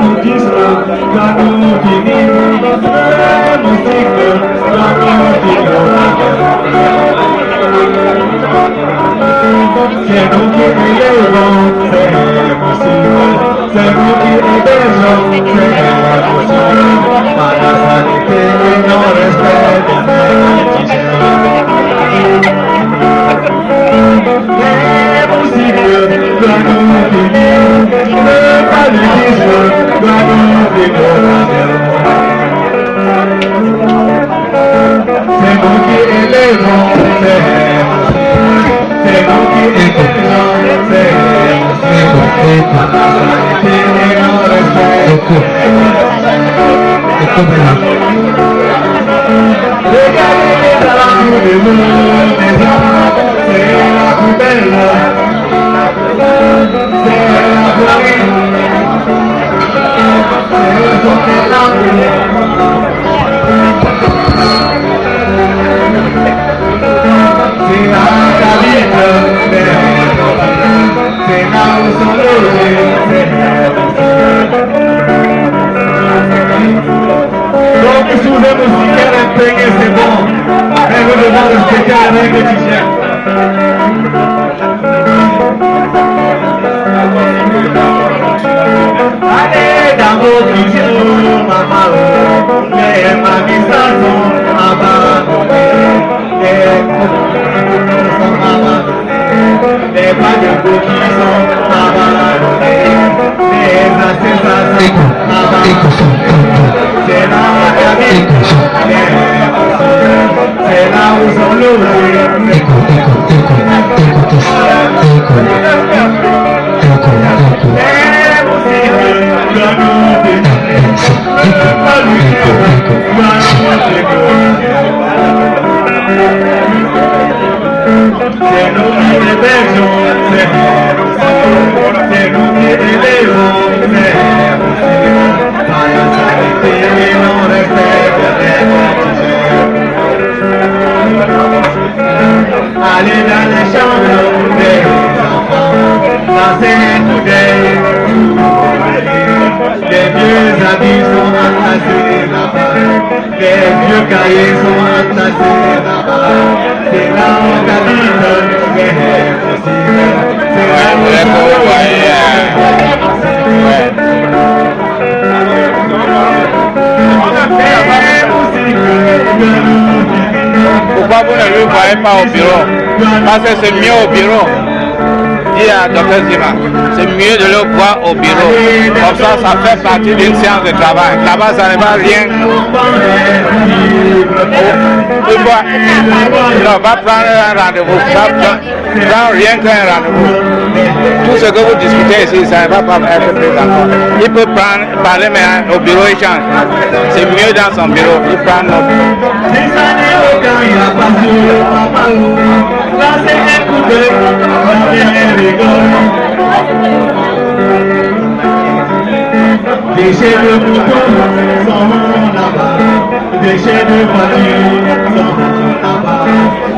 paludisme, l'anophilisme, le moustique, c'est nous qui élevons, c'est possible, c'est nous qui hébergeons, c'est possible, par la sanité et non respect des c'est possible, doit nous finir, le paludisme doit nous finir. C'est nous qui élevons, c'est nous qui élevons, c'est par la sanité et non respect. Regardez les larmes de nous, des hommes, c'est la poubelle, c'est la farine, c'est le son des larmes. C'est la cabine, c'est là où sont logés, donc si vous êtes aussi qu'elle imprégné, c'est bon. Elle vous demande de respecter les règles d'hygiène. Allez dans vos cuisines, maman, les magistrats sont abandonnés, les couples sont abandonnés, les pas de coquilles sont abandonnés, les ancêtres sont abandonnés. C'est là c'est là où sont logés. C'est nous qui hébergeons, c'est nous qui élevons, par la sanité et non respect des allez dans les chambres des enfants, danser tout les vieux habits sont entassés là-bas, les vieux cahiers sont entassés là-bas, c'est là où habite les possibles, c'est là où pourquoi vous ne le voyez pas au bureau? Parce que c'est mieux au bureau. Dis à Dr Zima, c'est mieux de le voir au bureau. Comme ça, ça fait partie d'une séance de travail. Là-bas, ça ne va rien. Non, va prendre un rendez-vous. Prends rien qu'un rendez-vous. Tout ce que vous discutez ici, ça ne va pas être pris d'accord. Il peut parler, mais au bureau, il change. C'est mieux dans son bureau. Il prend notre. Des chaînes de moutons sont là-bas, des chaînes de voitures sont là-bas,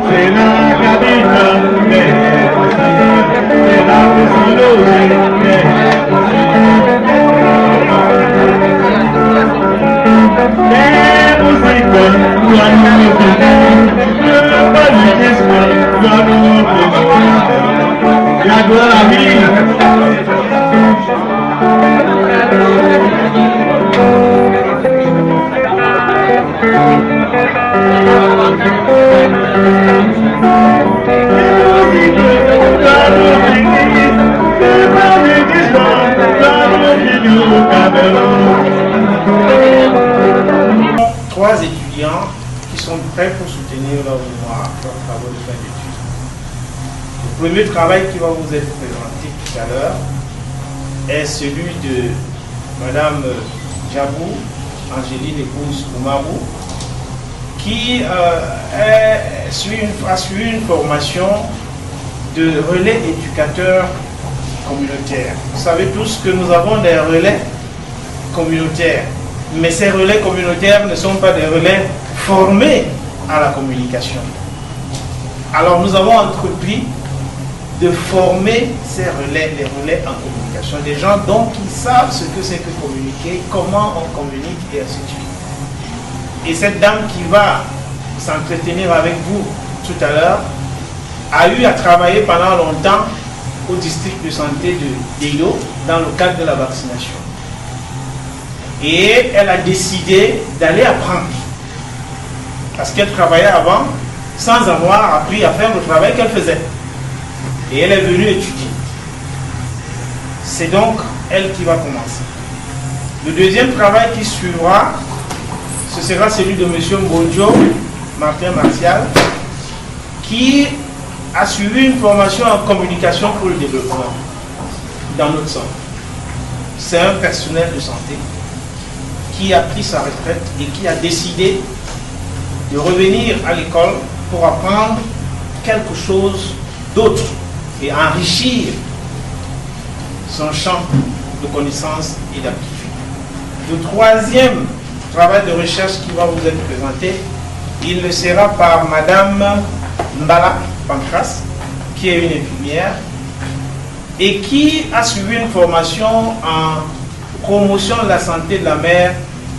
c'est la cabine, mais c'est là où sont logés, les musiques doivent nous finir, le paludisme doit nous finir, la gloire à la vie. Trois étudiants qui sont prêts pour soutenir leur mémoire, leurs travaux de fin d'études. Le premier travail qui va vous être présenté tout à l'heure est celui de Madame Djabou, Angéline épouse Oumarou, qui a suivi une formation de relais éducateurs communautaires. Vous savez tous que nous avons des relais communautaires, mais ces relais communautaires ne sont pas des relais formés à la communication. Alors nous avons entrepris de former les relais en communication, des gens donc qui savent ce que c'est que communiquer, comment on communique et ainsi de suite. Et cette dame qui va s'entretenir avec vous tout à l'heure a eu à travailler pendant longtemps au district de santé de Deilo dans le cadre de la vaccination. Et elle a décidé d'aller apprendre. Parce qu'elle travaillait avant sans avoir appris à faire le travail qu'elle faisait. Et elle est venue étudier. C'est donc elle qui va commencer. Le deuxième travail qui suivra, ce sera celui de M. Mbonjo, Martin Martial, qui a suivi une formation en communication pour le développement dans notre centre. C'est un personnel de santé qui a pris sa retraite et qui a décidé de revenir à l'école pour apprendre quelque chose d'autre et enrichir son champ de connaissances et d'aptitudes. Le troisième travail de recherche qui va vous être présenté, il le sera par Madame Mbala Pancras, qui est une infirmière et qui a suivi une formation en promotion de la santé de la mère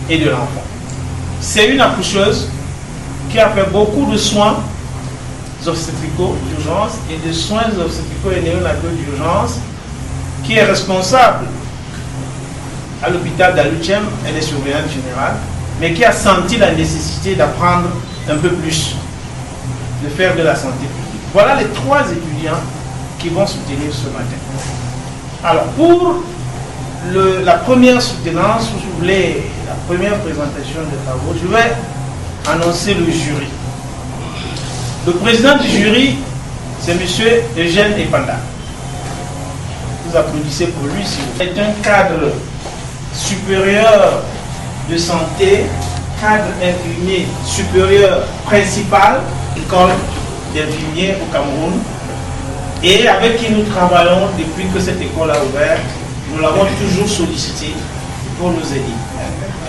et de l'enfant. C'est une accoucheuse qui a fait beaucoup de soins obstétricaux d'urgence et de soins obstétricaux et néonataux d'urgence, qui est responsable à l'hôpital d'Aluchem, elle est surveillante générale, mais qui a senti la nécessité d'apprendre un peu plus, de faire de la santé publique. Voilà les trois étudiants qui vont soutenir ce matin. Alors, pour la première soutenance, si vous voulez, la première présentation des travaux, je vais annoncer le jury. Le président du jury, c'est M. Eugène Epanda. Vous applaudissez pour lui. C'est un cadre supérieur de santé, cadre infirmier supérieur principal, école d'infirmiers au Cameroun, et avec qui nous travaillons depuis que cette école a ouvert. Nous l'avons toujours sollicité pour nous aider.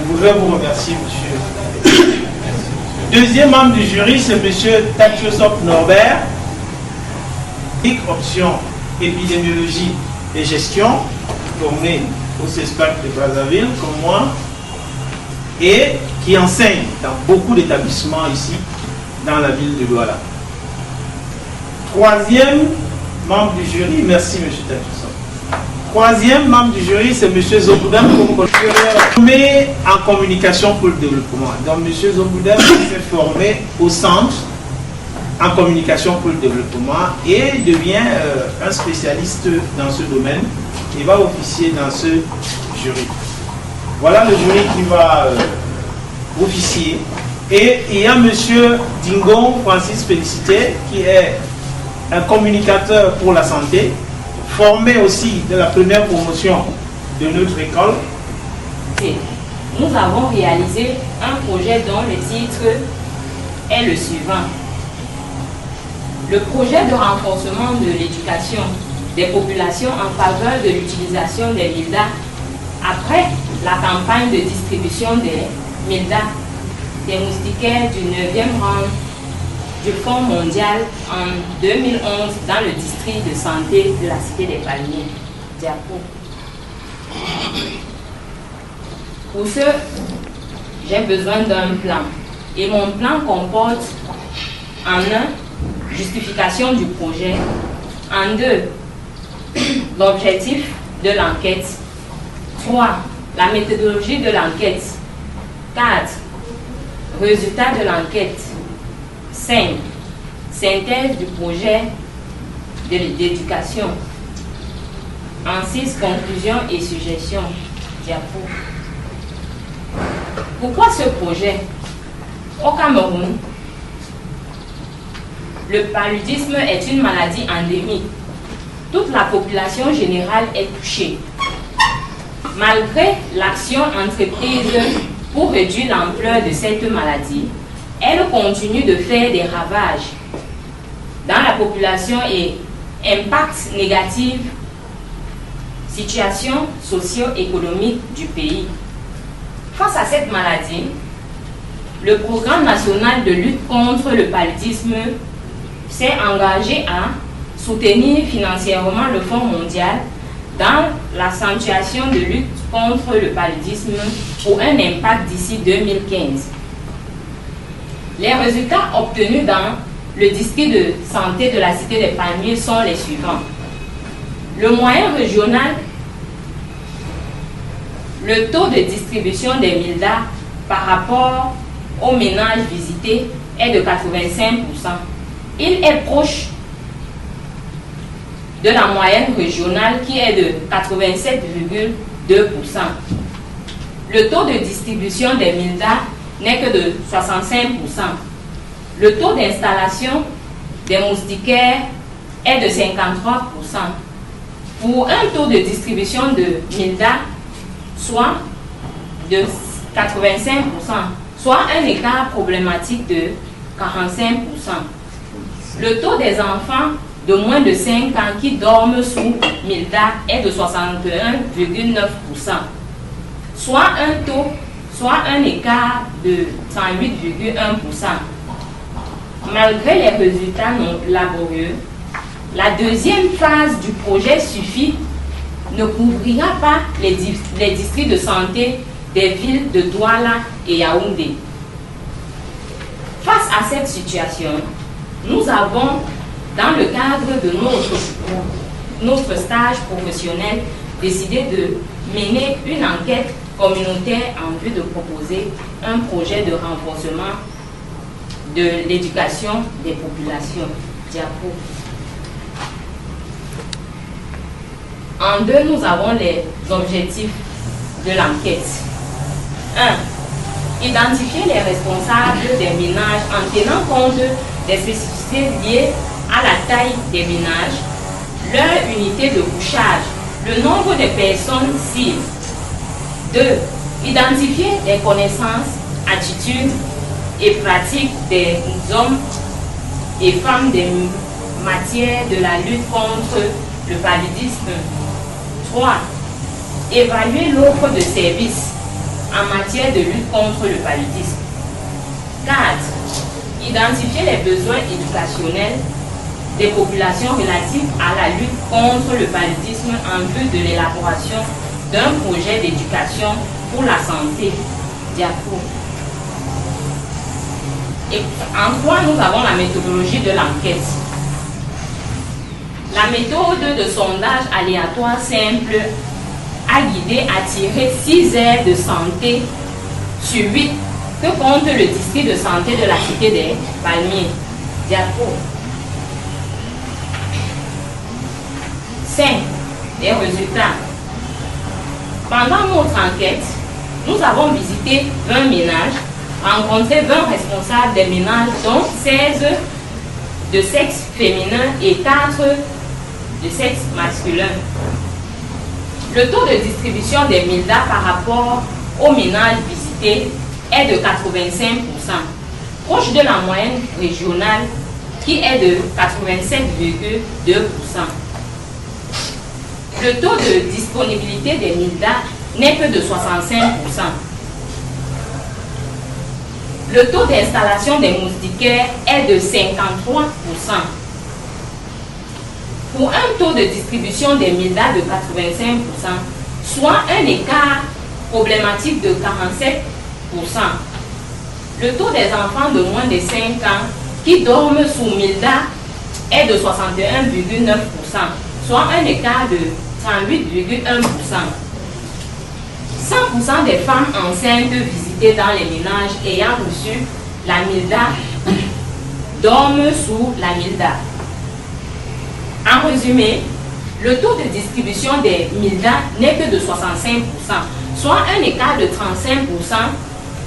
Je voudrais vous remercier, monsieur. Deuxième membre du jury, c'est M. Tachosop Norbert, option épidémiologie et gestion, formé au CESPAC de Brazzaville, comme moi, et qui enseigne dans beaucoup d'établissements ici, dans la ville de Douala. Troisième membre du jury, merci M. Tachosop. Troisième membre du jury, c'est M. Zoboudam, formé en communication pour le développement. Donc M. Zoboudam s'est formé au centre en communication pour le développement et devient un spécialiste dans ce domaine et va officier dans ce jury. Voilà le jury qui va officier. Et il y a M. Dingon Francis Félicité qui est un communicateur pour la santé, formé aussi de la première promotion de notre école. Nous avons réalisé un projet dont le titre est le suivant. Le projet de renforcement de l'éducation des populations en faveur de l'utilisation des MILDA après la campagne de distribution des MILDA, des moustiquaires du 9e rang du Fonds mondial en 2011 dans le district de santé de la Cité des Palmiers, Diapo. Pour ce, j'ai besoin d'un plan. Et mon plan comporte en 1, justification du projet, en 2, l'objectif de l'enquête, 3, la méthodologie de l'enquête, 4, résultat de l'enquête, 5, synthèse du projet d'éducation, en 6, conclusions et suggestions. Diapo. Pourquoi ce projet? Au Cameroun, le paludisme est une maladie endémique. Toute la population générale est touchée. Malgré l'action entreprise pour réduire l'ampleur de cette maladie, elle continue de faire des ravages dans la population et impacte négative situation socio-économique du pays. Face à cette maladie, le programme national de lutte contre le paludisme s'est engagé à soutenir financièrement le Fonds mondial dans l'accentuation de lutte contre le paludisme pour un impact d'ici 2015. Les résultats obtenus dans le district de santé de la Cité des Palmiers sont les suivants. Le moyen régional, le taux de distribution des MILDA par rapport aux ménages visités est de 85%. Il est proche de la moyenne régionale qui est de 87,2%. Le taux de distribution des MILDA n'est que de 65%. Le taux d'installation des moustiquaires est de 53%. Pour un taux de distribution de MILDA, soit de 85%, soit un écart problématique de 45%. Le taux des enfants de moins de 5 ans qui dorment sous MILDA est de 61,9%, soit un écart de 38,1%. Malgré les résultats non laborieux, la deuxième phase du projet SUFI ne couvrira pas les districts de santé des villes de Douala et Yaoundé. Face à cette situation, nous avons, dans le cadre de notre stage professionnel, décidé de mener une enquête communautaire en vue de proposer un projet de renforcement de l'éducation des populations. Diapo. En deux, nous avons les objectifs de l'enquête. 1. Identifier les responsables des ménages en tenant compte des spécificités liées à la taille des ménages, leur unité de couchage, le nombre de personnes cibles. 2. Identifier les connaissances, attitudes et pratiques des hommes et femmes des matières de la lutte contre le paludisme. 3. Évaluer l'offre de services en matière de lutte contre le paludisme. 4. Identifier les besoins éducationnels des populations relatives à la lutte contre le paludisme en vue de l'élaboration d'un projet d'éducation pour la santé. Diapo. Et en 3, nous avons la méthodologie de l'enquête. La méthode de sondage aléatoire simple a guidé à tirer 6 aires de santé sur 8 que compte le district de santé de la Cité des Palmiers. Diapo. 5. Les résultats. Pendant notre enquête, nous avons visité 20 ménages, rencontré 20 responsables des ménages, dont 16 de sexe féminin et 4 de sexe masculin. Le taux de distribution des MILDA par rapport aux ménages visités est de 85%, proche de la moyenne régionale qui est de 87,2%. Le taux de disponibilité des MILDA n'est que de 65%. Le taux d'installation des moustiquaires est de 53%. Pour un taux de distribution des MILDA de 85%, soit un écart problématique de 47%. Le taux des enfants de moins de 5 ans qui dorment sous MILDA est de 61,9%, soit un écart de 38,1%. 100% des femmes enceintes visitées dans les ménages ayant reçu la MILDA dorment sous la MILDA. En résumé, le taux de distribution des MILDA n'est que de 65%, soit un écart de 35%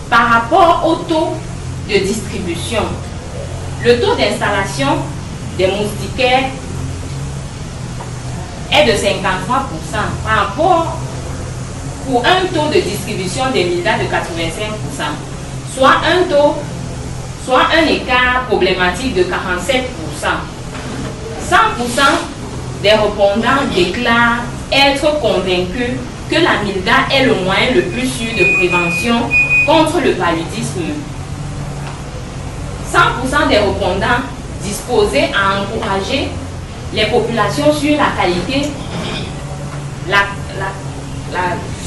par rapport au taux de distribution. Le taux d'installation des moustiquaires est de 53% par rapport pour un taux de distribution des MILDA de 85%, soit un écart problématique de 47%. 100% des répondants déclarent être convaincus que la MILDA est le moyen le plus sûr de prévention contre le paludisme. 100% des répondants disposés à encourager les populations sur la qualité,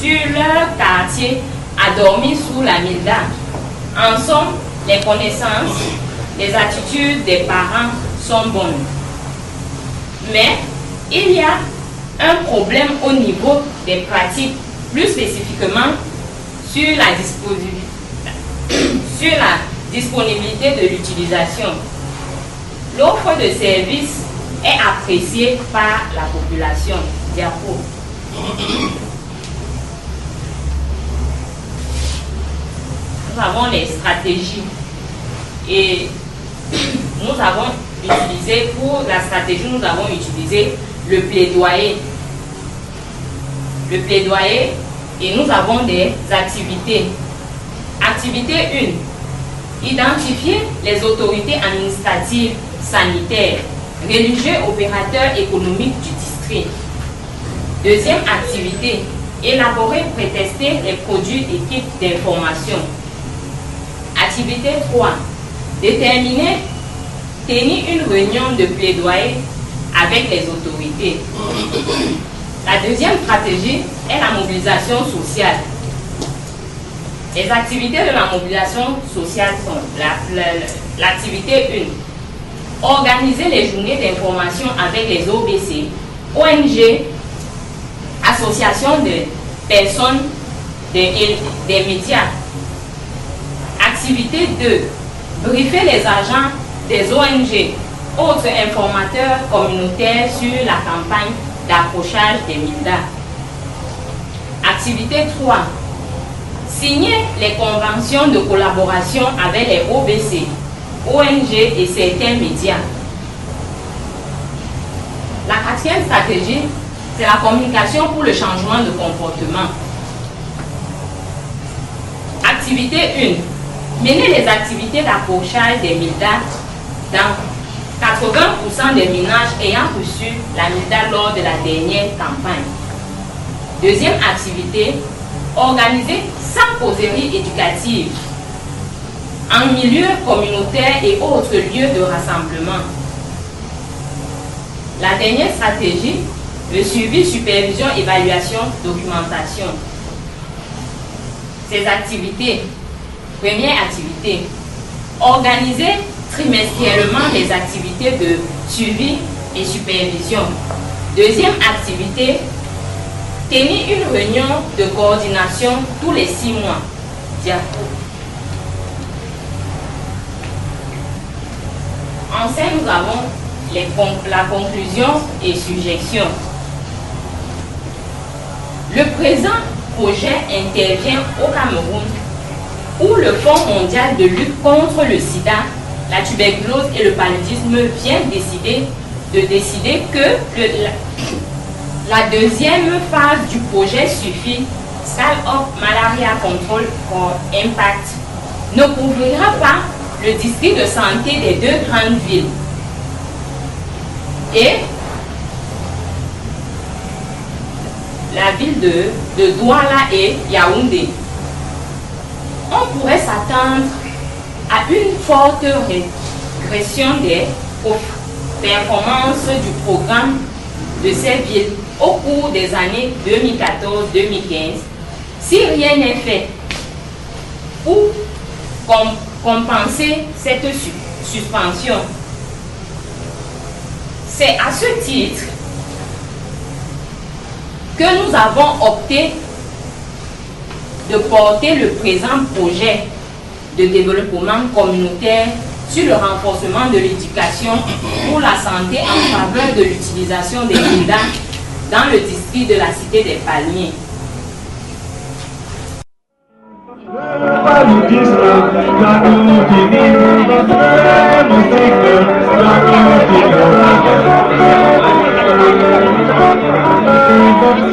sur leur quartier à dormir sous la milda. En somme, les connaissances, les attitudes des parents sont bonnes. Mais il y a un problème au niveau des pratiques, plus spécifiquement sur la disponibilité de l'utilisation. L'offre de services est appréciée par la population. Diapo. Nous avons les stratégies et nous avons utilisé, pour la stratégie, nous avons utilisé le plaidoyer. Le plaidoyer, et nous avons des activités. Activité 1. Identifier les autorités administratives, sanitaires, religieux, opérateurs économiques du district. Deuxième activité. Élaborer, prétester les produits et kits d'information. Activité 3. Déterminer, tenir une réunion de plaidoyer avec les autorités. La deuxième stratégie est la mobilisation sociale. Les activités de la mobilisation sociale sont l'activité 1. Organiser les journées d'information avec les OBC, ONG, associations de personnes, des médias. Activité 2. Briefer les agents des ONG, autres informateurs communautaires sur la campagne d'approchage des MILDA. Activité 3. Signer les conventions de collaboration avec les OBC, ONG et certains médias. La quatrième stratégie, c'est la communication pour le changement de comportement. Activité 1. Mener les activités d'approchage des MILDA dans 80% des ménages ayant reçu la MILDA lors de la dernière campagne. Deuxième activité, organiser 100 causeries éducatives en milieu communautaire et autres lieux de rassemblement. La dernière stratégie, le suivi, supervision, évaluation, documentation. Ces activités, première activité, organiser trimestriellement les activités de suivi et supervision. Deuxième activité, tenir une réunion de coordination tous les 6 mois. Diapo. Enfin, nous avons la conclusion et suggestion. Le présent projet intervient au Cameroun où le Fonds mondial de lutte contre le sida, la tuberculose et le paludisme vient de décider que la deuxième phase du projet suffit, Scale of Malaria Control for Impact, ne couvrira pas le district de santé des 2 grandes villes. Et la ville de Douala et Yaoundé. On pourrait s'attendre à une forte régression des performances du programme de ces villes au cours des années 2014-2015 si rien n'est fait pour compenser cette suspension. C'est à ce titre que nous avons opté de porter le présent projet de développement communautaire sur le renforcement de l'éducation pour la santé en faveur de l'utilisation des MILDA dans le district de la Cité des Palmiers.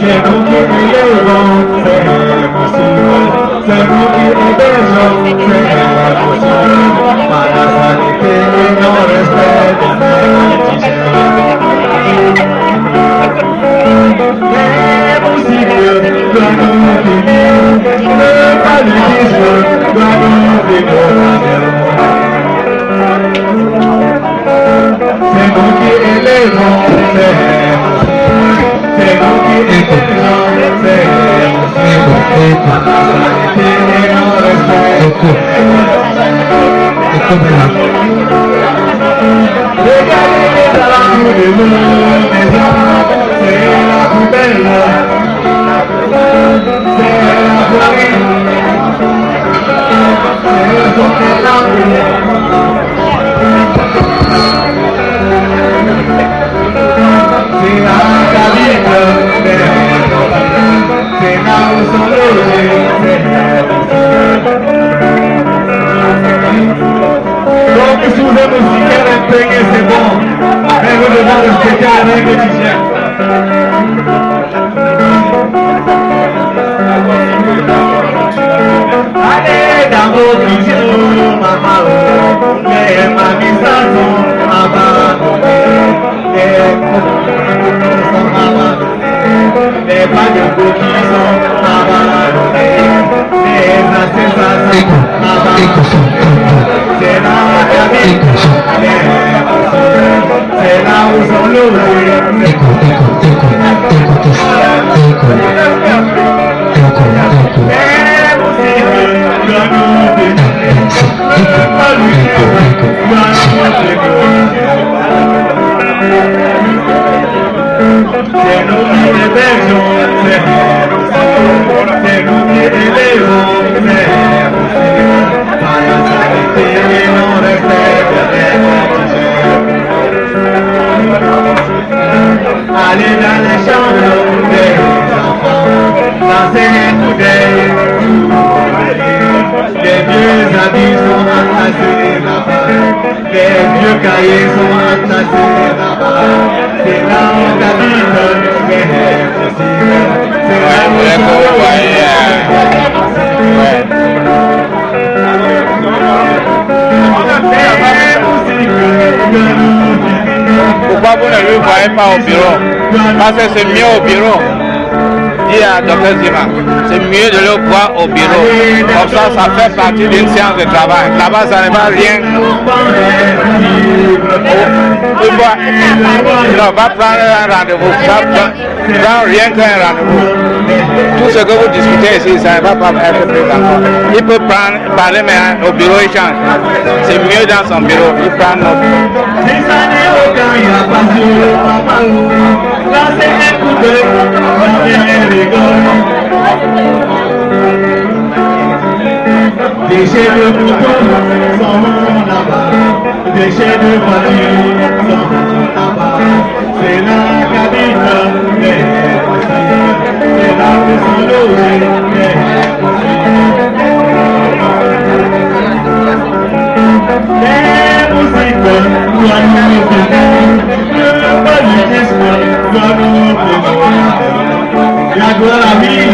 C'est nous qui élevons, c'est possible. C'est nous qui hébergeons, c'est possible. Par la sanité et non respect des c'est possible, doit nous finir. Le paludisme doit nous finir. C'est nous qui élevons. c'est nous qui écoutons, c'est regardez les alentours de nos maisons, c'est la poubelle, c'est la forêt, c'est le son des langues. C'est la cabine, c'est là où sont logés. Donc si vous êtes aussi bien imprégné, c'est bon. Mais vous devez respecter les règles d'hygiène. Allez dans vos cuisines, maman, les mamies sont abandonnées. Les pas de coquilles sont abandonnés, les associations abandonnées. C'est là c'est là où sont logés. C'est nous qui hébergeons, c'est nous qui élevons, par la sanité et non respect des allez dans les chambres des enfants, danser tout les vieux habits sont entassés là-bas, les vieux cahiers sont entassés là-bas. C'est là où t'habites, c'est là où pourquoi vous ne le voyez pas au bureau? Parce que c'est mieux au bureau. Dit à Dr Zima, c'est mieux de le voir au bureau. Comme ça fait partie d'une séance de travail. Là-bas, ça ne va rien. Il va prendre un rendez-vous. Prends rien qu'un rendez-vous. Tout ce que vous discutez ici, ça ne va pas être pris d'accord. Il peut parler, mais au bureau, il change. C'est mieux dans son bureau. Il prend notre. Des chaînes de moutons sont là-bas, des chaînes de voitures sont là-bas. C'est la cabine des possibles, c'est là où sont logés les musiques doivent nous bénir, le politisme doit nous bénir. La gloire à la vie.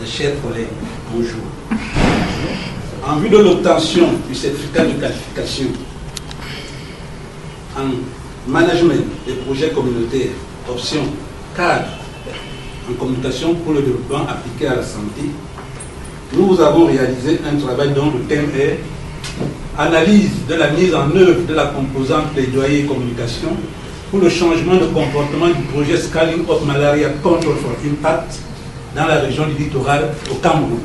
Chers collègues, bonjour. En vue de l'obtention du certificat de qualification en management des projets communautaires, option cadre en communication pour le développement appliqué à la santé, nous avons réalisé un travail dont le thème est analyse de la mise en œuvre de la composante plaidoyer et communication pour le changement de comportement du projet Scaling Up Malaria Control for Impact dans la région du littoral au Cameroun.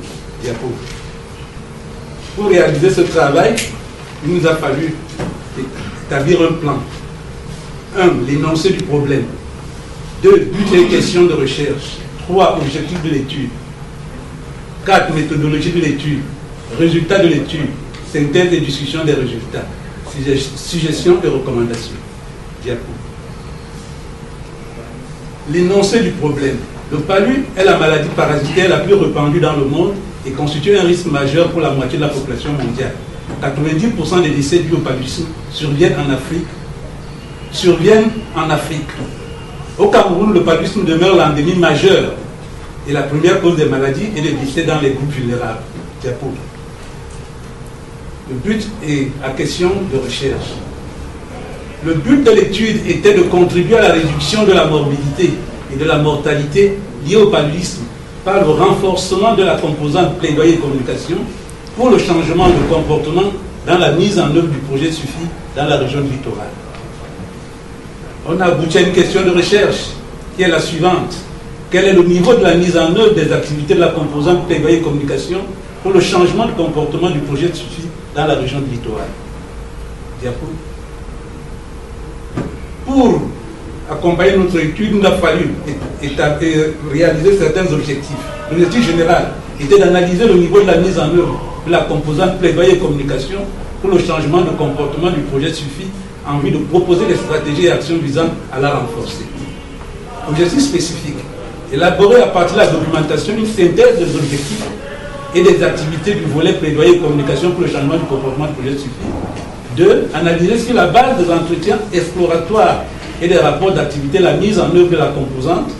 Pour réaliser ce travail, il nous a fallu établir un plan. 1. L'énoncé du problème. 2. But et questions de recherche. 3. Objectifs de l'étude. 4. Méthodologie de l'étude. Résultats de l'étude. Synthèse et discussion des résultats. Suggestions et recommandations. Diapo. L'énoncé du problème. Le palu est la maladie parasitaire la plus répandue dans le monde et constitue un risque majeur pour la moitié de la population mondiale. 90% des décès dus au paludisme surviennent en Afrique. Au Cameroun, le paludisme demeure l'endémie majeure et la première cause des maladies et des décès dans les groupes vulnérables. Diapo. Le but est à question de recherche. Le but de l'étude était de contribuer à la réduction de la morbidité et de la mortalité liée au paludisme par le renforcement de la composante plaidoyer et communication pour le changement de comportement dans la mise en œuvre du projet SUFI dans la région du littoral. On a abouti à une question de recherche qui est la suivante. Quel est le niveau de la mise en œuvre des activités de la composante plaidoyer et communication pour le changement de comportement du projet SUFI dans la région du littoral? Diapo. Pour accompagner notre étude, il a fallu réaliser certains objectifs. L'objectif général était d'analyser le niveau de la mise en œuvre de la composante plaidoyer et communication pour le changement de comportement du projet SUFI en vue de proposer des stratégies et actions visant à la renforcer. Objectif spécifique. Élaborer à partir de la documentation une synthèse des objectifs et des activités du volet plaidoyer et communication pour le changement du comportement du projet SUFI. 2. Analyser sur la base des entretiens exploratoires et des rapports d'activité la mise en œuvre de la composante.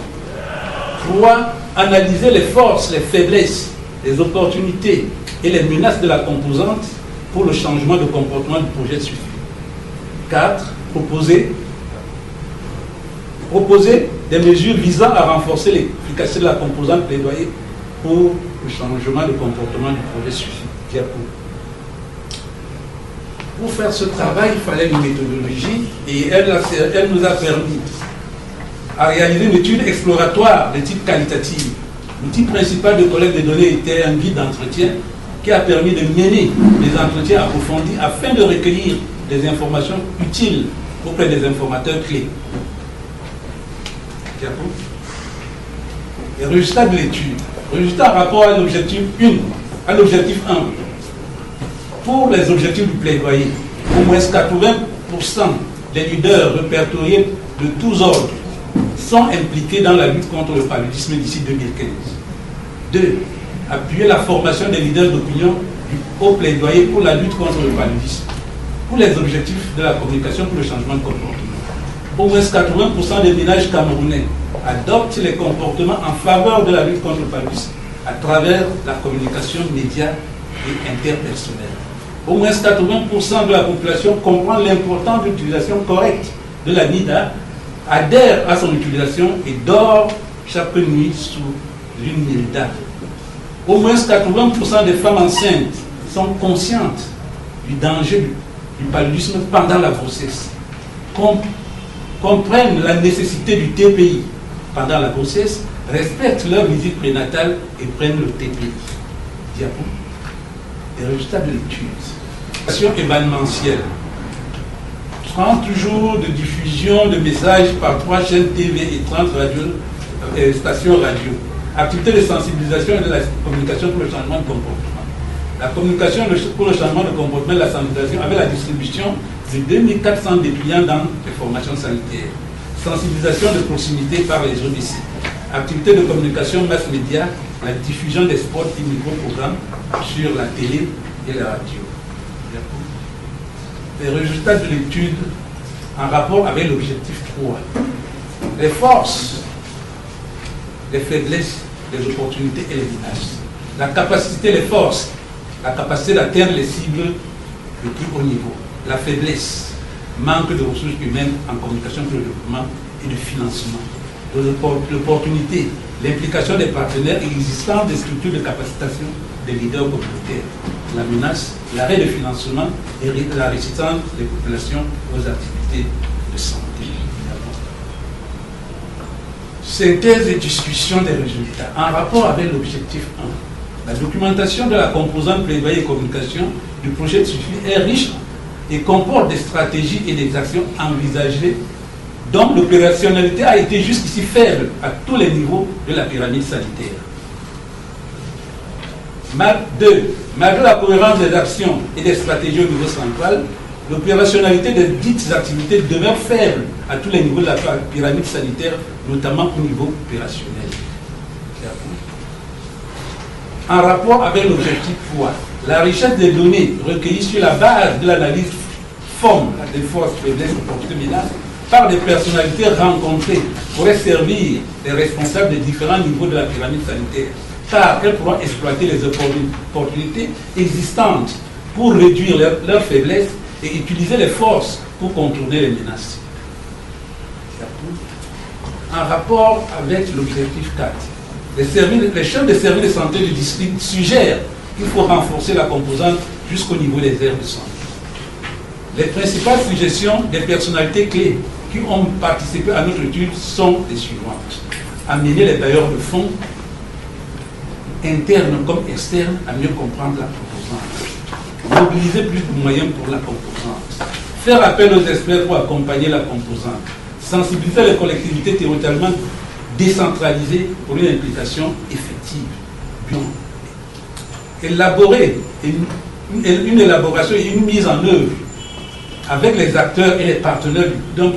3. Analyser les forces, les faiblesses, les opportunités et les menaces de la composante pour le changement de comportement du projet SUFI. 4. Proposer des mesures visant à renforcer l'efficacité de la composante plaidoyer pour le changement de comportement du projet SUFI. Diapo. Pour faire ce travail, il fallait une méthodologie et elle nous a permis à réaliser une étude exploratoire de type qualitatif. L'outil principal de collecte de données était un guide d'entretien qui a permis de mener des entretiens approfondis afin de recueillir des informations utiles auprès des informateurs clés. Les résultats de l'étude. Résultats en rapport à l'objectif 1. Pour les objectifs du plaidoyer, au moins 80% des leaders répertoriés de tous ordres sont impliqués dans la lutte contre le paludisme d'ici 2015. 2. Appuyer la formation des leaders d'opinion au plaidoyer pour la lutte contre le paludisme. Pour les objectifs de la communication pour le changement de comportement. Au moins 80% des ménages camerounais adoptent les comportements en faveur de la lutte contre le paludisme à travers la communication média et interpersonnelle. Au moins 80% de la population comprend l'importance de l'utilisation correcte de la NIDA, adhère à son utilisation et dort chaque nuit sous une NIDA. Au moins 80% des femmes enceintes sont conscientes du danger du paludisme pendant la grossesse, comprennent la nécessité du TPI pendant la grossesse, respectent leur visite prénatale et prennent le TPI. Diapo. Les résultats de l'étude. Événementielle. 30 jours de diffusion de messages par 3 chaînes TV et 30 stations radio. Activité de sensibilisation et de la communication pour le changement de comportement. La communication pour le changement de comportement et la sensibilisation avec la distribution de 2400 dépliants dans les formations sanitaires. Sensibilisation de proximité par les ODC. Activité de communication mass média, la diffusion des spots et micro-programmes sur la télé et la radio. Les résultats de l'étude en rapport avec l'objectif 3. Les forces, les faiblesses, les opportunités et les menaces. La capacité, les forces, la capacité d'atteindre les cibles le plus haut niveau. La faiblesse, manque de ressources humaines en communication pour le développement et de financement. L'opportunité, l'implication des partenaires existants des structures de capacitation des leaders communautaires. La menace, l'arrêt de financement et la résistance des populations aux activités de santé. Synthèse et discussion des résultats. En rapport avec l'objectif 1, la documentation de la composante plaidoyer et communication du projet de SUFI est riche et comporte des stratégies et des actions envisagées dont l'opérationnalité a été jusqu'ici faible à tous les niveaux de la pyramide sanitaire. 2. Malgré la cohérence des actions et des stratégies au niveau central, l'opérationnalité des dites activités demeure faible à tous les niveaux de la pyramide sanitaire, notamment au niveau opérationnel. En rapport avec l'objectif 3, la richesse des données recueillies sur la base de l'analyse forme des forces, faiblesses, opportunités, menaces par des personnalités rencontrées pourrait servir les responsables des différents niveaux de la pyramide sanitaire, car elles pourront exploiter les opportunités existantes pour réduire leurs faiblesses et utiliser les forces pour contourner les menaces. En rapport avec l'objectif 4, les chefs de services de santé du district suggèrent qu'il faut renforcer la composante jusqu'au niveau des aires de santé. Les principales suggestions des personnalités clés qui ont participé à notre étude sont les suivantes. Amener les bailleurs de fonds, internes comme externes, à mieux comprendre la composante. Mobiliser plus de moyens pour la composante. Faire appel aux experts pour accompagner la composante. Sensibiliser les collectivités territorialement décentralisées pour une implication effective. Élaborer une élaboration et une mise en œuvre avec les acteurs et les partenaires du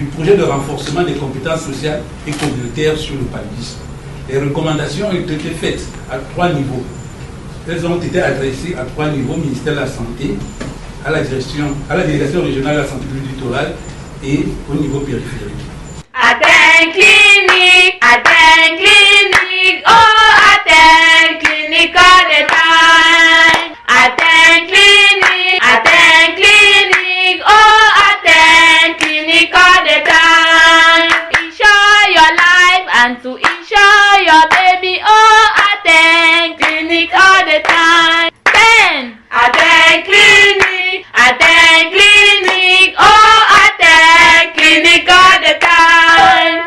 projet de renforcement des compétences sociales et communautaires sur le paludisme. Les recommandations ont été faites à 3 niveaux. Elles ont été adressées à 3 niveaux: ministère de la Santé, à la délégation régionale de la santé publique littorale et au niveau périphérique. Aten clinique, oh Aten clinique all the time. Aten clinique, oh Aten clinique all the time. Ensure your life and to ensure your baby, oh Aten clinique all the time. Then Aten clinique, oh Aten clinique all the time.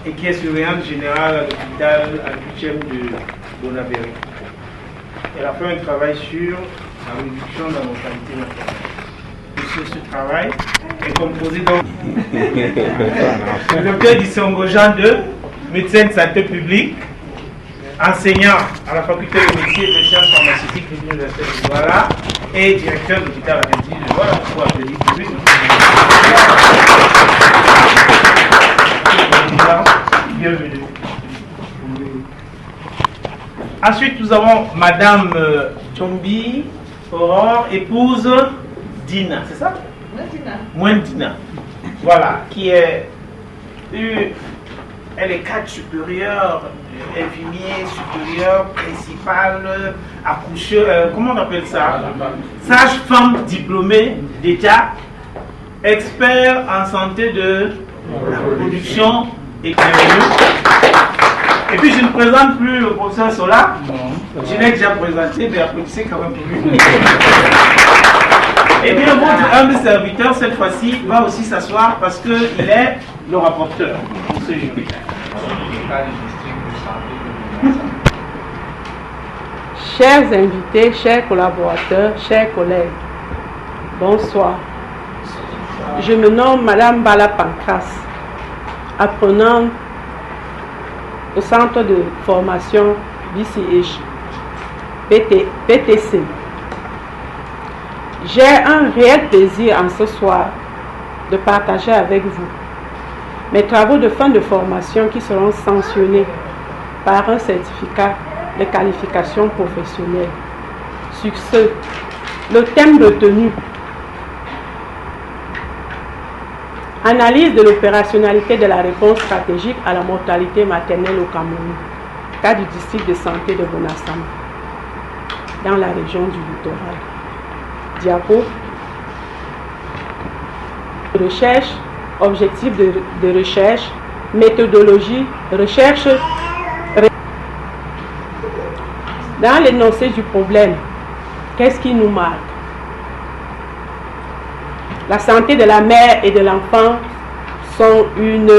Et qui est surveillante générale à l'hôpital à 8e de Bonaberry. Elle a fait un travail sur la réduction de la mortalité maternelle. Ce travail est composé donc le docteur Dissongo Jean II, médecin de santé publique, enseignant à la faculté de médecine et des sciences pharmaceutiques de l'université de Douala et directeur de l'hôpital Argentine de Douala. Pour applaudir pour lui. Bienvenue. Ensuite, nous avons Madame Chombi Aurore, épouse Dina, c'est ça? Mwendina. Voilà, qui est elle est cadre supérieur, infirmier supérieur, principal, accoucheur, comment on appelle ça? Sage-femme diplômée déjà, expert en santé de la reproduction et puis je ne présente plus le professeur Sola. Je l'ai déjà présenté, mais applaudissez quand même pour lui. Et bien votre humble serviteur cette fois-ci va aussi s'asseoir parce qu'il est le rapporteur pour ce jury. Chers invités, chers collaborateurs, chers collègues, bonsoir. Je me nomme Madame Bala Pancras, apprenante au centre de formation BCH, PTC. J'ai un réel plaisir en ce soir de partager avec vous mes travaux de fin de formation qui seront sanctionnés par un certificat de qualification professionnelle. Sur ce, le thème retenu: analyse de l'opérationnalité de la réponse stratégique à la mortalité maternelle au Cameroun, cas du district de santé de Bonassama, dans la région du littoral. Diapo. Recherche, objectif de recherche, méthodologie, recherche. Dans l'énoncé du problème, qu'est-ce qui nous marque? La santé de la mère et de l'enfant sont une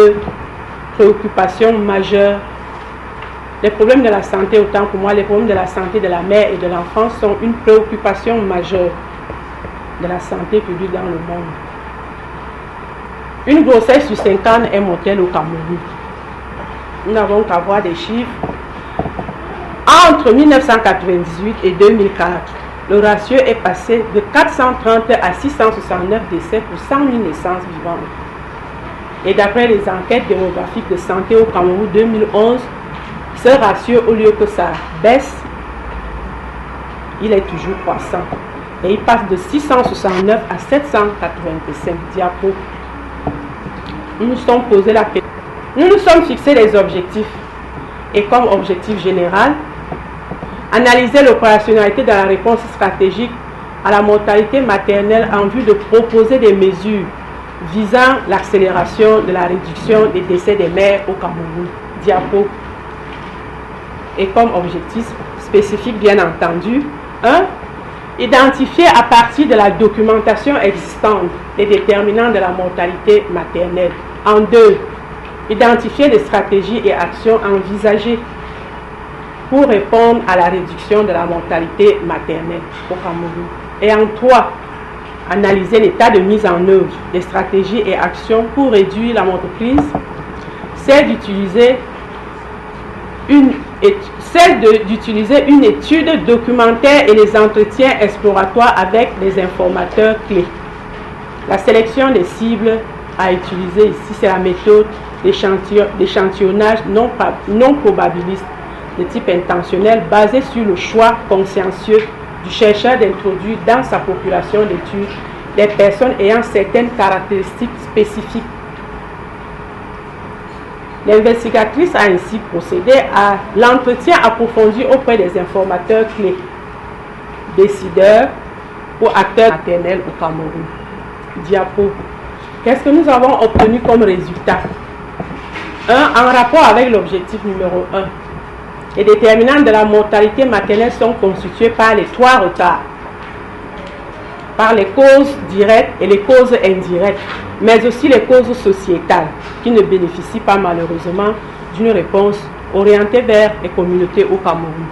préoccupation majeure. Les problèmes de la santé, autant pour moi, les problèmes de la santé de la mère et de l'enfant sont une préoccupation majeure de la santé publique dans le monde. Une grossesse sur 5 ans est mortelle au Cameroun. Nous n'avons qu'à voir des chiffres. Entre 1998 et 2004, le ratio est passé de 430 à 669 décès pour 100 000 naissances vivantes. Et d'après les enquêtes démographiques de santé au Cameroun 2011, ce ratio, au lieu que ça baisse, il est toujours croissant. Et il passe de 669 à 785 diapos. Nous nous sommes posé la question. Nous nous sommes fixés les objectifs. Et comme objectif général, Analyser l'opérationnalité de la réponse stratégique à la mortalité maternelle en vue de proposer des mesures visant l'accélération de la réduction des décès des mères au Cameroun. Diapo. Et comme objectif spécifique, bien entendu, 1. Identifier à partir de la documentation existante les déterminants de la mortalité maternelle. En 2. Identifier les stratégies et actions envisagées pour répondre à la réduction de la mortalité maternelle au Cameroun. Et en 3. Analyser l'état de mise en œuvre des stratégies et actions pour réduire la mortalité, celle d'utiliser une étude documentaire et les entretiens exploratoires avec les informateurs clés. La sélection des cibles à utiliser ici, c'est la méthode d'échantillonnage non probabiliste de type intentionnel basée sur le choix consciencieux du chercheur d'introduire dans sa population d'études des personnes ayant certaines caractéristiques spécifiques. L'investigatrice a ainsi procédé à l'entretien approfondi auprès des informateurs clés, décideurs ou acteurs maternels au Cameroun. Diapo. Qu'est-ce que nous avons obtenu comme résultat? En rapport avec l'objectif numéro 1, les déterminants de la mortalité maternelle sont constitués par les 3 retards, par les causes directes et les causes indirectes, mais aussi les causes sociétales qui ne bénéficient pas malheureusement d'une réponse orientée vers les communautés au Cameroun.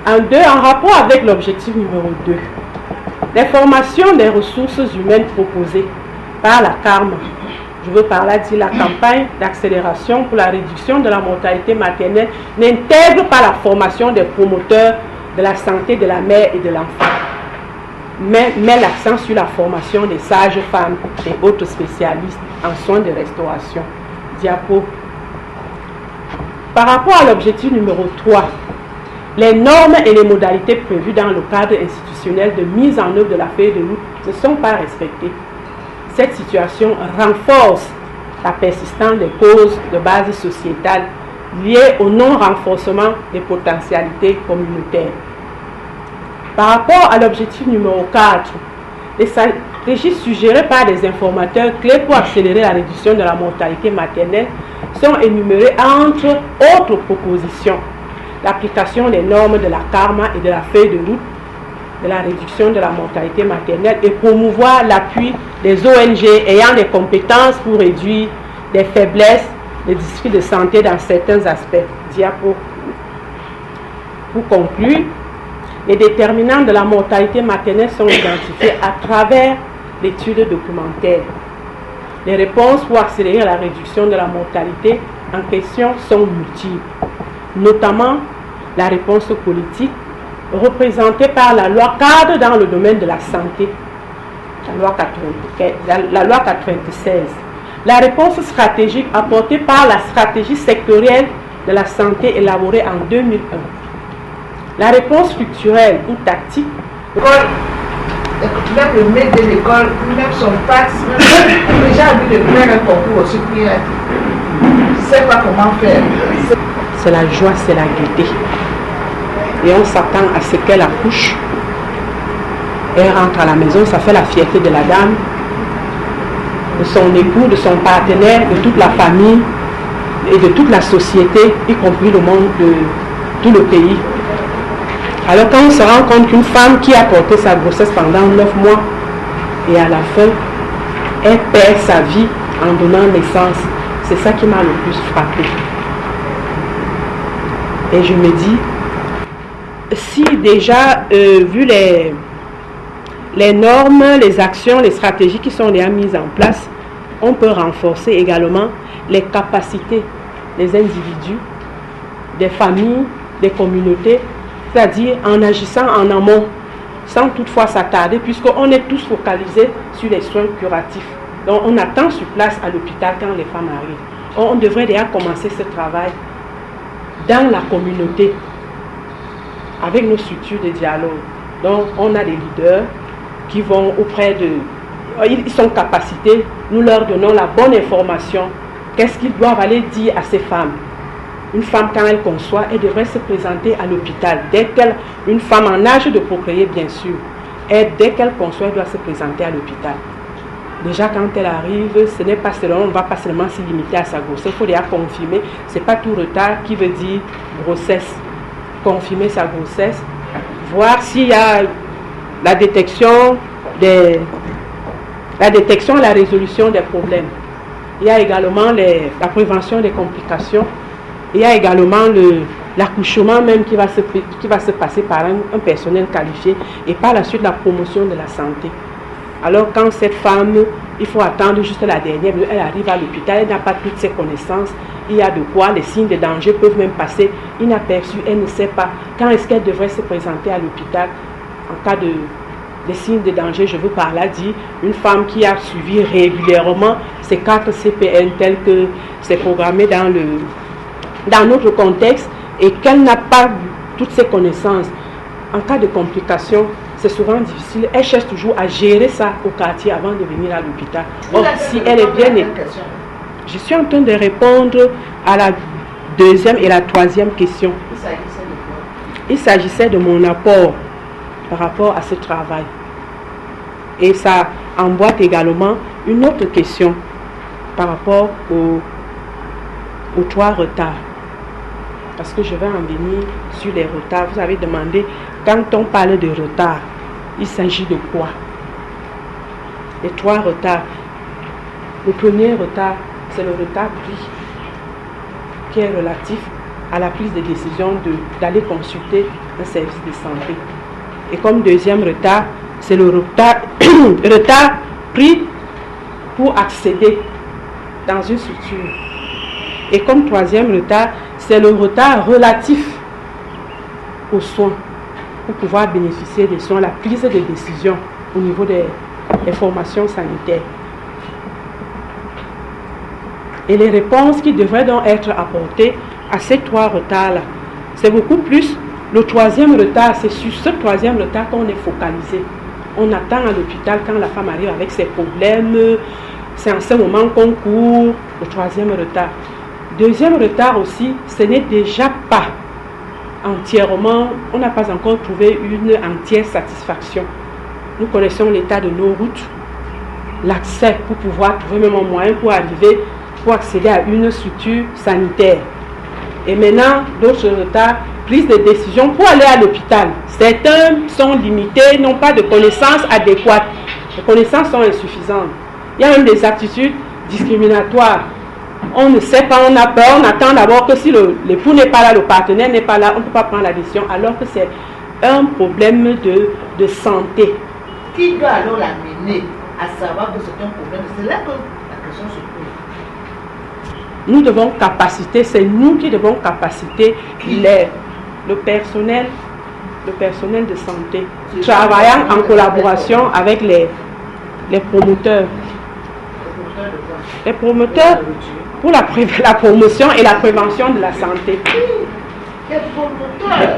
En rapport avec l'objectif numéro 2, les formations des ressources humaines proposées par la CARMA, je veux par là dire la campagne d'accélération pour la réduction de la mortalité maternelle, n'intègre pas la formation des promoteurs de la santé de la mère et de l'enfant, mais met l'accent sur la formation des sages-femmes et autres spécialistes en soins de restauration. Diapo. Par rapport à l'objectif numéro 3, les normes et les modalités prévues dans le cadre institutionnel de mise en œuvre de la feuille de route ne sont pas respectées. Cette situation renforce la persistance des causes de base sociétale liées au non-renforcement des potentialités communautaires. Par rapport à l'objectif numéro 4, les stratégies suggérées par des informateurs clés pour accélérer la réduction de la mortalité maternelle sont énumérées entre autres propositions. L'application des normes de la CARMA et de la feuille de route de la réduction de la mortalité maternelle et promouvoir l'appui des ONG ayant des compétences pour réduire les faiblesses des districts de santé dans certains aspects. Diapo. Pour conclure, les déterminants de la mortalité maternelle sont identifiés à travers l'étude documentaire. Les réponses pour accélérer la réduction de la mortalité en question sont multiples, notamment la réponse politique représentée par la loi cadre dans le domaine de la santé, la loi 96. La réponse stratégique apportée par la stratégie sectorielle de la santé élaborée en 2001. La réponse structurelle ou tactique. Même le maître de l'école, même son taxe, déjà envie de faire un concours aussi pour ne sait pas comment faire. C'est la joie, c'est la gaieté. Et on s'attend à ce qu'elle accouche. Elle rentre à la maison, ça fait la fierté de la dame, de son époux, de son partenaire, de toute la famille et de toute la société, y compris le monde de tout le pays. Alors quand on se rend compte qu'une femme qui a porté sa grossesse pendant 9 mois et à la fin, elle perd sa vie en donnant naissance, c'est ça qui m'a le plus frappé. Et je me dis, si déjà, vu les normes, les actions, les stratégies qui sont déjà mises en place, on peut renforcer également les capacités des individus, des familles, des communautés, c'est-à-dire en agissant en amont, sans toutefois s'attarder, puisqu'on est tous focalisés sur les soins curatifs. Donc on attend sur place à l'hôpital quand les femmes arrivent. On devrait déjà commencer ce travail dans la communauté, avec nos structures de dialogue. Donc on a des leaders qui vont auprès de... Ils sont capacités, nous leur donnons la bonne information. Qu'est-ce qu'ils doivent aller dire à ces femmes? Une femme, quand elle conçoit, elle devrait se présenter à l'hôpital. Une femme en âge de procréer, bien sûr, dès qu'elle conçoit, elle doit se présenter à l'hôpital. Déjà, quand elle arrive, ce n'est pas seulement, on ne va pas seulement se limiter à sa grossesse. Il faut déjà confirmer. Ce n'est pas tout retard qui veut dire grossesse. Confirmer sa grossesse, voir s'il y a la détection et la résolution des problèmes. Il y a également la prévention des complications. Il y a également l'accouchement même qui va se passer par un personnel qualifié et par la suite la promotion de la santé. Alors quand cette femme, il faut attendre juste la dernière, elle arrive à l'hôpital, elle n'a pas toutes ses connaissances, il y a de quoi, les signes de danger peuvent même passer inaperçus, elle ne sait pas quand est-ce qu'elle devrait se présenter à l'hôpital en cas de signes de danger. Je veux par là dire une femme qui a suivi régulièrement ces 4 CPN tels que c'est programmé dans notre contexte et qu'elle n'a pas toutes ses connaissances. En cas de complications, c'est souvent difficile. Elle cherche toujours à gérer ça au quartier avant de venir à l'hôpital. Or, si elle est bien... Je suis en train de répondre à la 2e et la 3e question. Il s'agissait de mon apport par rapport à ce travail. Et ça emboîte également une autre question par rapport aux 3 retards. Parce que je vais en venir sur les retards. Vous avez demandé, quand on parle de retard, il s'agit de quoi? Les 3 retards. Le premier retard, c'est le retard pris, qui est relatif à la prise de décision d'aller consulter un service de santé. Et comme deuxième retard, c'est le retard pris pour accéder dans une structure. Et comme troisième retard, c'est le retard relatif aux soins, pour pouvoir bénéficier des soins, la prise de décision au niveau des formations sanitaires. Et les réponses qui devraient donc être apportées à ces 3 retards-là, c'est beaucoup plus le 3e retard. C'est sur ce 3e retard qu'on est focalisé. On attend à l'hôpital quand la femme arrive avec ses problèmes. C'est en ce moment qu'on court le 3e retard. Deuxième retard aussi, ce n'est déjà pas entièrement, on n'a pas encore trouvé une entière satisfaction. Nous connaissons l'état de nos routes, l'accès pour pouvoir trouver même un moyen pour accéder à une structure sanitaire. Et maintenant, d'autres retards, prise de décision pour aller à l'hôpital. Certains sont limités, n'ont pas de connaissances adéquates. Les connaissances sont insuffisantes. Il y a même des attitudes discriminatoires. On ne sait pas, on a peur, on attend d'abord que si l'époux n'est pas là, le partenaire n'est pas là, on ne peut pas prendre la décision, alors que c'est un problème de santé. Qui doit alors l'amener à savoir que c'est un problème? C'est là que la question se pose. Nous devons capaciter, c'est nous qui devons capaciter le personnel de santé, travaillant en collaboration avec les promoteurs. Les promoteurs pour la promotion et la prévention de la santé. Les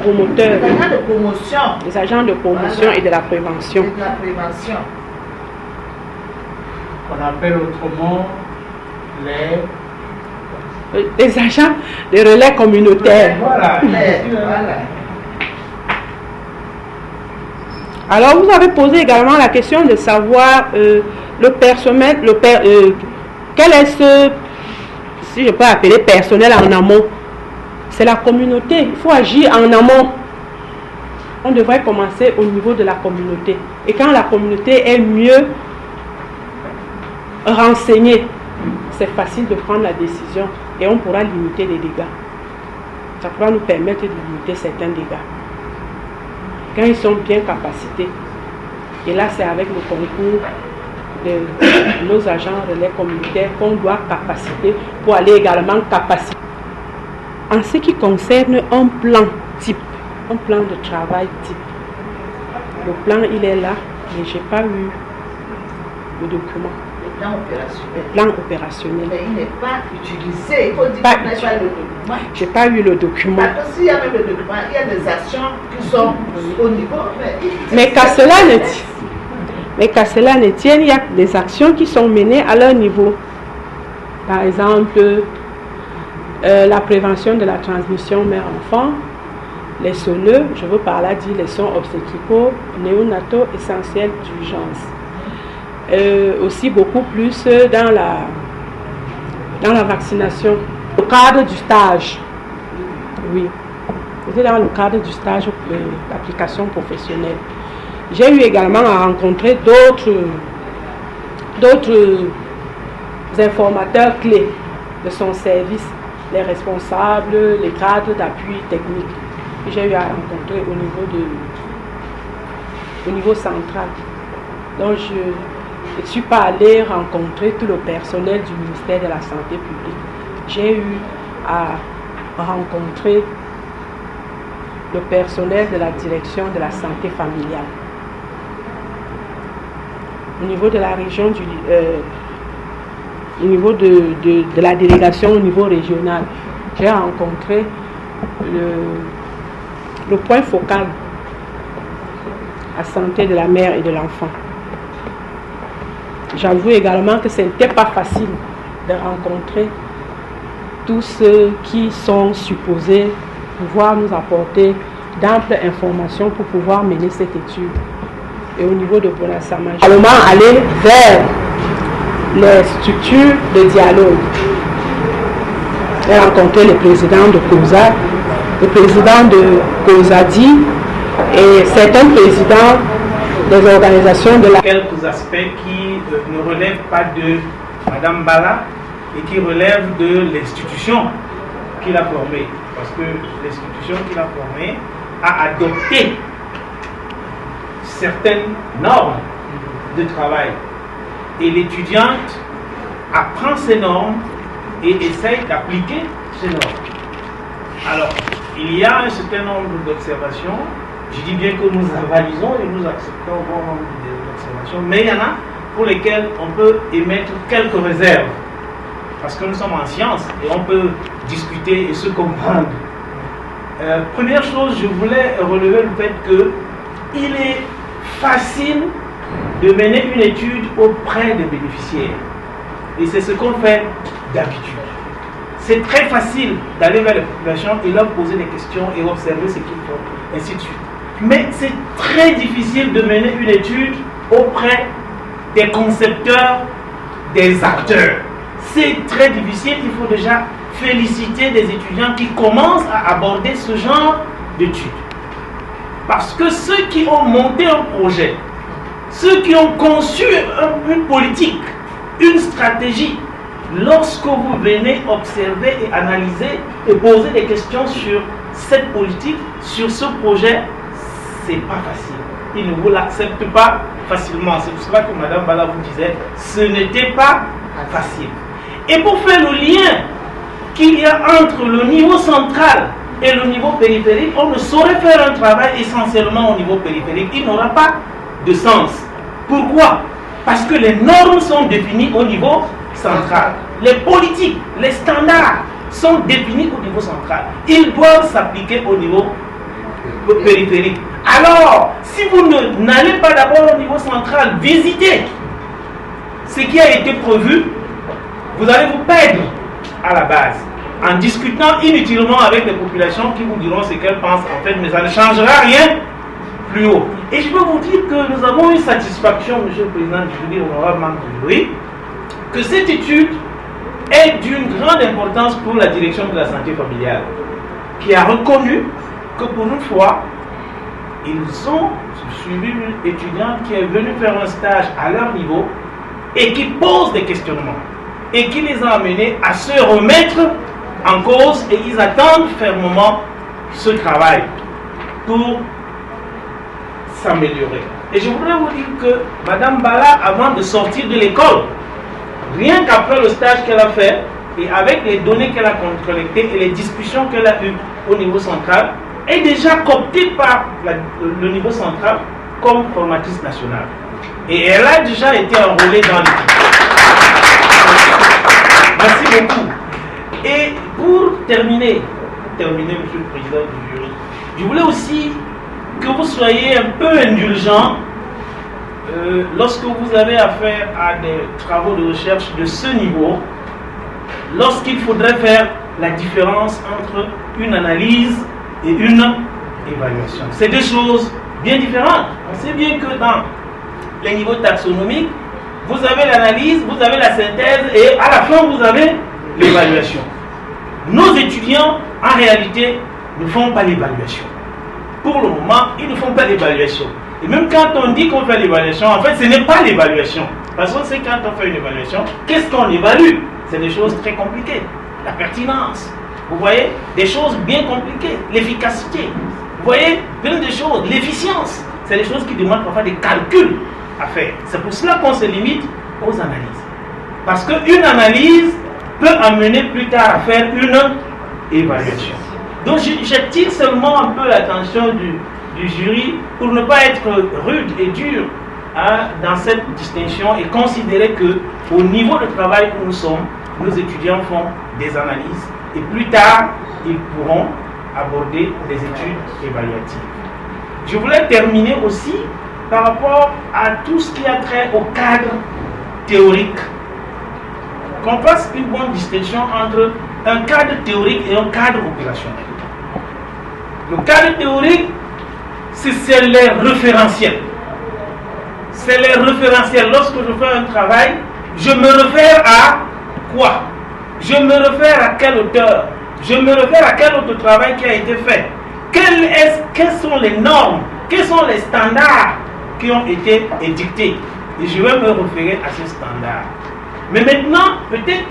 promoteurs. Les agents de promotion. Les agents de promotion et de la prévention. Et de la prévention. On appelle autrement les agents de relais communautaires. Voilà. Alors, vous avez posé également la question de savoir le personnel, quel est ce, si je peux appeler personnel en amont. C'est la communauté. Il faut agir en amont. On devrait commencer au niveau de la communauté. Et quand la communauté est mieux renseignée, c'est facile de prendre la décision et on pourra limiter les dégâts. Ça pourra nous permettre de limiter certains dégâts. Quand ils sont bien capacités, et là c'est avec le concours de nos agents relais communautaires qu'on doit capaciter pour aller également capaciter. En ce qui concerne un plan type, un plan de travail type, le plan il est là, mais je n'ai pas eu le document. Le plan opérationnel. Mais il n'est pas utilisé. Il faut dire qu'on n'a pas le document. Je n'ai pas eu le document. Parce que s'il y a même le document, il y a des actions qui sont au niveau. Mais qu'à cela ne tienne, il y a des actions qui sont menées à leur niveau. Par exemple, La prévention de la transmission mère-enfant, les SONE, je veux par là dire les soins obstétricaux, néonataux, essentiels d'urgence. Aussi beaucoup plus dans la vaccination. Au cadre du stage, oui, c'était dans le cadre du stage d'application professionnelle. J'ai eu également à rencontrer d'autres informateurs clés de son service, les responsables, les cadres d'appui technique que j'ai eu à rencontrer au niveau central. Donc je ne suis pas allée rencontrer tout le personnel du ministère de la Santé publique. J'ai eu à rencontrer le personnel de la direction de la santé familiale. Au niveau de la région, au niveau de la délégation au niveau régional, j'ai rencontré le point focal à santé de la mère et de l'enfant. J'avoue également que ce n'était pas facile de rencontrer tous ceux qui sont supposés pouvoir nous apporter d'amples informations pour pouvoir mener cette étude. Et au niveau de Bonassama, également aller vers les structures de dialogue. J'ai rencontré le président de COSA, le président de COSADI et certains présidents des organisations de la... Quelques aspects qui ne relèvent pas de Madame Bala et qui relèvent de l'institution qu'il a formée. Parce que l'institution qu'il a formée a adopté certaines normes de travail. Et l'étudiante apprend ces normes et essaye d'appliquer ces normes. Alors, il y a un certain nombre d'observations. Je dis bien que nous avalisons et nous acceptons bon nombre d'observations, mais il y en a pour lesquelles on peut émettre quelques réserves. Parce que nous sommes en sciences et on peut discuter et se comprendre. Première chose, je voulais relever le fait qu'il est facile de mener une étude auprès des bénéficiaires. Et c'est ce qu'on fait d'habitude. C'est très facile d'aller vers les populations et leur poser des questions et observer ce qu'ils font, ainsi de suite. Mais c'est très difficile de mener une étude auprès des concepteurs, des acteurs. C'est très difficile, il faut déjà féliciter des étudiants qui commencent à aborder ce genre d'études. Parce que ceux qui ont monté un projet, ceux qui ont conçu une politique, une stratégie, lorsque vous venez observer et analyser et poser des questions sur cette politique, sur ce projet, c'est pas facile. Ils ne vous l'acceptent pas facilement. C'est pour cela que Mme Bala vous disait, ce n'était pas facile. Et pour faire le lien qu'il y a entre le niveau central et le niveau périphérique, on ne saurait faire un travail essentiellement au niveau périphérique. Il n'aura pas de sens. Pourquoi? Parce que les normes sont définies au niveau central. Les politiques, les standards sont définis au niveau central. Ils doivent s'appliquer au niveau périphérique. Alors, si vous n'allez pas d'abord au niveau central visiter ce qui a été prévu, vous allez vous perdre à la base en discutant inutilement avec les populations qui vous diront ce qu'elles pensent en fait, mais ça ne changera rien plus haut. Et je peux vous dire que nous avons une satisfaction, Monsieur le Président, je vous dis honorable membre du jury, que cette étude est d'une grande importance pour la direction de la santé familiale, qui a reconnu que pour une fois, ils ont suivi une étudiante qui est venue faire un stage à leur niveau et qui pose des questionnements et qui les a amenés à se remettre en cause et ils attendent fermement ce travail pour s'améliorer. Et je voudrais vous dire que Mme Bala, avant de sortir de l'école, rien qu'après le stage qu'elle a fait et avec les données qu'elle a collectées et les discussions qu'elle a eues au niveau central, est déjà cooptée par le niveau central comme formatrice nationale. Et elle a déjà été enrôlée dans l'équipe. Merci beaucoup. Et pour terminer, Monsieur le Président du jury, je voulais aussi que vous soyez un peu indulgent lorsque vous avez affaire à des travaux de recherche de ce niveau, lorsqu'il faudrait faire la différence entre une analyse et une évaluation. C'est deux choses bien différentes. On sait bien que dans les niveaux taxonomiques, vous avez l'analyse, vous avez la synthèse et à la fin vous avez l'évaluation. Nos étudiants, en réalité, ne font pas l'évaluation. Pour le moment, ils ne font pas l'évaluation. Et même quand on dit qu'on fait l'évaluation, en fait, ce n'est pas l'évaluation. Parce que c'est quand on fait une évaluation, qu'est-ce qu'on évalue? C'est des choses très compliquées. La pertinence, vous voyez, des choses bien compliquées. L'efficacité, vous voyez, plein de choses. L'efficience, c'est des choses qui demandent parfois des calculs à faire. C'est pour cela qu'on se limite aux analyses. Parce qu'une analyse peut amener plus tard à faire une évaluation. Donc j'attire seulement un peu l'attention du jury pour ne pas être rude et dur dans cette distinction et considérer que au niveau de travail où nous sommes, nos étudiants font des analyses et plus tard ils pourront aborder des études évaluatives. Je voulais terminer aussi par rapport à tout ce qui a trait au cadre théorique. Qu'on fasse une bonne distinction entre un cadre théorique et un cadre opérationnel. Le cadre théorique, c'est les référentiels. C'est les référentiels. Lorsque je fais un travail, je me réfère à quoi? Je me réfère à quel auteur? Je me réfère à quel autre travail qui a été fait? Quelles sont les normes? Quels sont les standards qui ont été édictés? Et je vais me référer à ces standards. Mais maintenant, peut-être,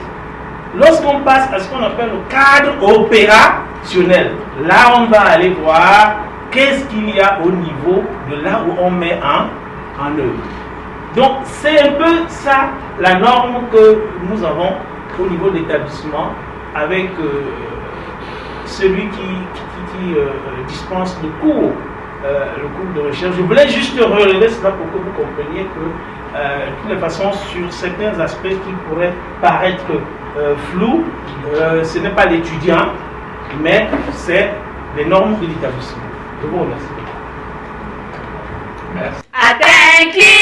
lorsqu'on passe à ce qu'on appelle le cadre opérationnel, là on va aller voir qu'est-ce qu'il y a au niveau de là où on met en œuvre. Donc c'est un peu ça la norme que nous avons au niveau de l'établissement avec celui qui dispense le cours de recherche. Je voulais juste relever cela pour que vous compreniez que de toutes les façons, sur certains aspects qui pourraient paraître flous, ce n'est pas l'étudiant, mais c'est les normes de l'établissement. Je vous remercie. I thank you.